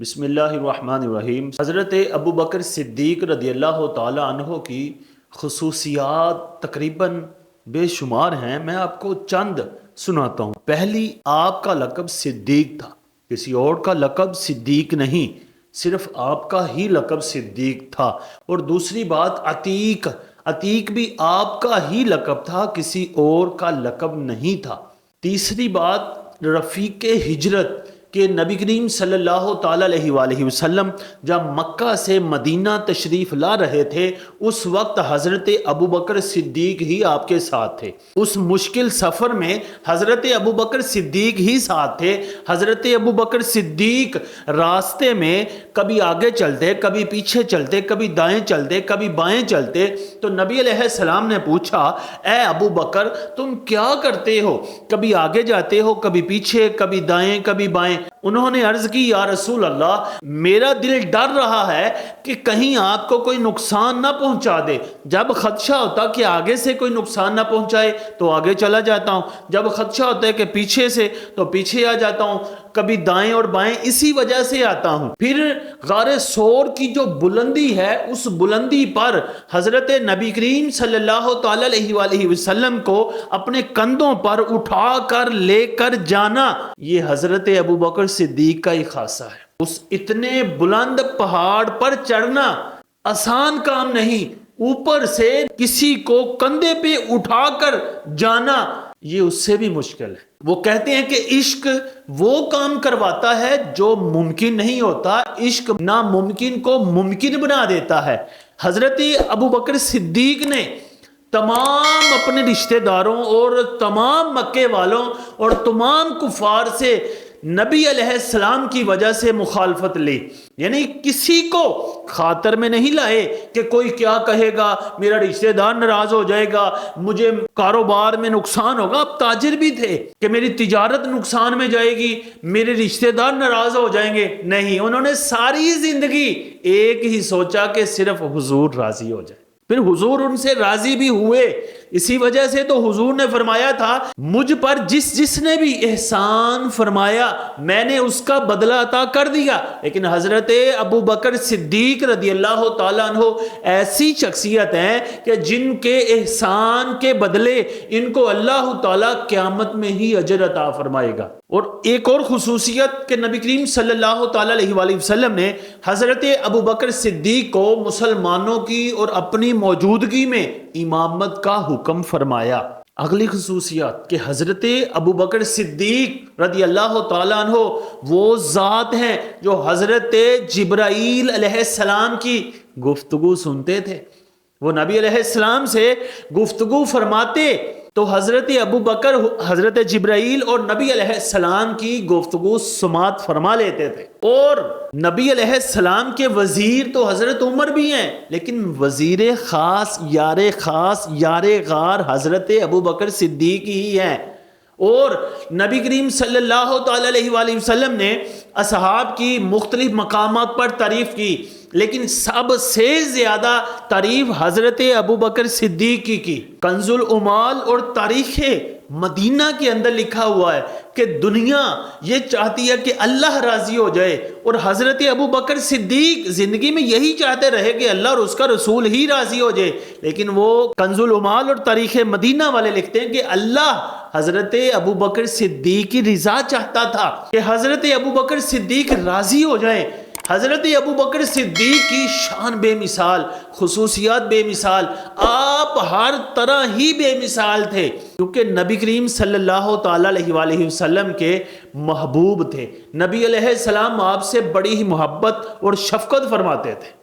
بسم اللہ الرحمن الرحیم۔ حضرت ابو بکر صدیق رضی اللہ تعالی عنہ کی خصوصیات تقریباً بے شمار ہیں، میں آپ کو چند سناتا ہوں۔ پہلی، آپ کا لقب صدیق تھا، کسی اور کا لقب صدیق نہیں، صرف آپ کا ہی لقب صدیق تھا۔ اور دوسری بات، عتیق بھی آپ کا ہی لقب تھا، کسی اور کا لقب نہیں تھا۔ تیسری بات، رفیق ہجرت کہ نبی کریم صلی اللہ تعالیٰ علیہ وآلہ وسلم جب مکہ سے مدینہ تشریف لا رہے تھے، اس وقت حضرت ابو بکر صدیق ہی آپ کے ساتھ تھے۔ اس مشکل سفر میں حضرت ابو بکر صدیق ہی ساتھ تھے۔ حضرت ابو بکر صدیق راستے میں کبھی آگے چلتے، کبھی پیچھے چلتے، کبھی دائیں چلتے، کبھی بائیں چلتے، تو نبی علیہ السلام نے پوچھا، اے ابو بکر تم کیا کرتے ہو؟ کبھی آگے جاتے ہو، کبھی پیچھے، کبھی دائیں، کبھی بائیں۔ انہوں نے عرض کی، یا رسول اللہ، میرا دل ڈر رہا ہے کہ کہیں آپ کو کوئی نقصان نہ پہنچا دے۔ جب خدشہ ہوتا کہ آگے سے کوئی نقصان نہ پہنچائے تو آگے چلا جاتا ہوں، جب خدشہ ہوتا ہے کہ پیچھے سے تو پیچھے آ جاتا ہوں، کبھی دائیں اور بائیں، اسی وجہ سے آتا ہوں۔ پھر غار ثور کی جو بلندی ہے، اس بلندی پر حضرت نبی کریم صلی اللہ تعالی علیہ وآلہ وسلم کو اپنے کندھوں پر اٹھا کر لے کر جانا، یہ حضرت ابو بکر صدیق کا ہی خاصہ ہے۔ اس اتنے بلند پہاڑ پر چڑھنا آسان کام نہیں، اوپر سے کسی کو کندھے پہ اٹھا کر جانا یہ اس سے بھی مشکل ہے۔ وہ کہتے ہیں کہ عشق وہ کام کرواتا ہے جو ممکن نہیں ہوتا، عشق ناممکن کو ممکن بنا دیتا ہے۔ حضرت ابو بکر صدیق نے تمام اپنے رشتہ داروں اور تمام مکے والوں اور تمام کفار سے نبی علیہ السلام کی وجہ سے مخالفت لی، یعنی کسی کو خاطر میں نہیں لائے کہ کوئی کیا کہے گا، میرا رشتہ دار ناراض ہو جائے گا، مجھے کاروبار میں نقصان ہوگا۔ اب تاجر بھی تھے کہ میری تجارت نقصان میں جائے گی، میرے رشتہ دار ناراض ہو جائیں گے، نہیں، انہوں نے ساری زندگی ایک ہی سوچا کہ صرف حضور راضی ہو جائے۔ پھر حضور ان سے راضی بھی ہوئے، اسی وجہ سے تو حضور نے فرمایا تھا، مجھ پر جس نے بھی احسان فرمایا میں نے اس کا بدلہ عطا کر دیا۔ لیکن حضرت ابو بکر صدیق رضی اللہ تعالیٰ عنہ ایسی شخصیت ہیں کہ جن کے احسان کے بدلے ان کو اللہ تعالیٰ قیامت میں ہی اجر عطا فرمائے گا۔ اور ایک اور خصوصیت کہ نبی کریم صلی اللہ تعالیٰ علیہ وآلہ وسلم نے حضرت ابو بکر صدیق کو مسلمانوں کی اور اپنی موجودگی میں امامت کا حکم فرمایا۔ اگلی خصوصیات کہ حضرت ابو بکر صدیق رضی اللہ تعالیٰ عنہ وہ ذات ہیں جو حضرت جبرائیل علیہ السلام کی گفتگو سنتے تھے۔ وہ نبی علیہ السلام سے گفتگو فرماتے تو حضرت ابو بکر حضرت جبرائیل اور نبی علیہ السلام کی گفتگو سماعت فرما لیتے تھے۔ اور نبی علیہ السلام کے وزیر تو حضرت عمر بھی ہیں، لیکن وزیر خاص یار غار حضرت ابو بکر صدیق ہی ہیں۔ اور نبی کریم صلی اللہ تعالی علیہ وآلہ وسلم نے اصحاب کی مختلف مقامات پر تعریف کی، لیکن سب سے زیادہ تعریف حضرت ابو بکر صدیق کی۔ کنز العمال اور تاریخ مدینہ کے اندر لکھا ہوا ہے کہ دنیا یہ چاہتی ہے کہ اللہ راضی ہو جائے، اور حضرت ابو بکر صدیق زندگی میں یہی چاہتے رہے کہ اللہ اور اس کا رسول ہی راضی ہو جائے۔ لیکن وہ کنز العمال اور تاریخ مدینہ والے لکھتے ہیں کہ اللہ حضرت ابو بکر صدیق کی رضا چاہتا تھا کہ حضرت ابو بکر صدیق راضی ہو جائیں۔ حضرت ابو بکر صدیق کی شان بے مثال، خصوصیات بے مثال، آپ ہر طرح ہی بے مثال تھے، کیونکہ نبی کریم صلی اللہ تعالی علیہ وآلہ وسلم کے محبوب تھے۔ نبی علیہ السلام آپ سے بڑی ہی محبت اور شفقت فرماتے تھے۔